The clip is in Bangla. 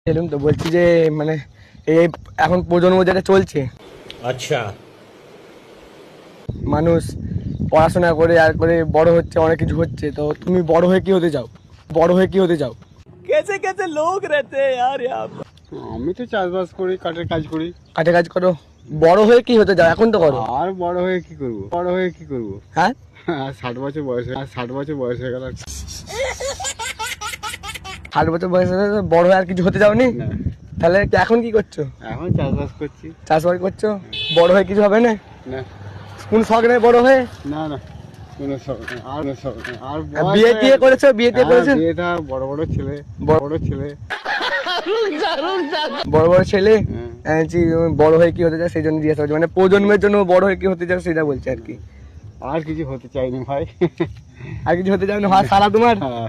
এরকম তো বলছি যে মানে এই এখন প্রজন্ম যেটা চলছে, अच्छा মানুষ পড়াশোনা করে আর করে বড় হচ্ছে, অনেক কিছু হচ্ছে, তো তুমি বড় হয়ে কি হতে চাও? বড় হয়ে কি হতে চাও? कैसे कैसे लोग रहते हैं यार यहाँ पर। আমি তো চাষবাস করি, কাঠের কাজ করি। কাঠে কাজ করো। বড় হয়ে কি হতে চাও? এখন তো করো। আর বড় হয়ে কি করব? বড় হয়ে কি করব? হ্যাঁ, আর 60 বছর বয়স, আর 60 বছর বয়স হয়ে গেল। 60 বছর বয়স হলে তো বড় হয়ে আর কিছু হতে চাওনি? না, তাহলে এখন কি করছো? এখন চাষবাস করছি। চাষবাস করছো? বড় হয়ে কিছু হবে না? না কোন শখ নেই বড় হয়ে? না না, কোনো শখ নেই। আর কোনো শখ নেই। আর আর বয়স বিয়ে হয়ে টিয়ে গেছে। করেছো? বিয়ে টিয়ে হ্যাঁ, করেছো? বিয়েটা বড় বড় ছেলে, বড়- বড় ছেলে। বড় বড় ছেলে। হ্যাঁ। বড় হয়ে কি হতে চাও সেই জন্য জিজ্ঞাসা করছি, মানে প্রজন্মের জন্য বড় হয়ে কি হতে চাও সেটা বলছে আর কি। আর কিছু হতে চাইনি ভাই। আর কিছু হতে চাও না? হয় সারা তোমার। হ্যাঁ,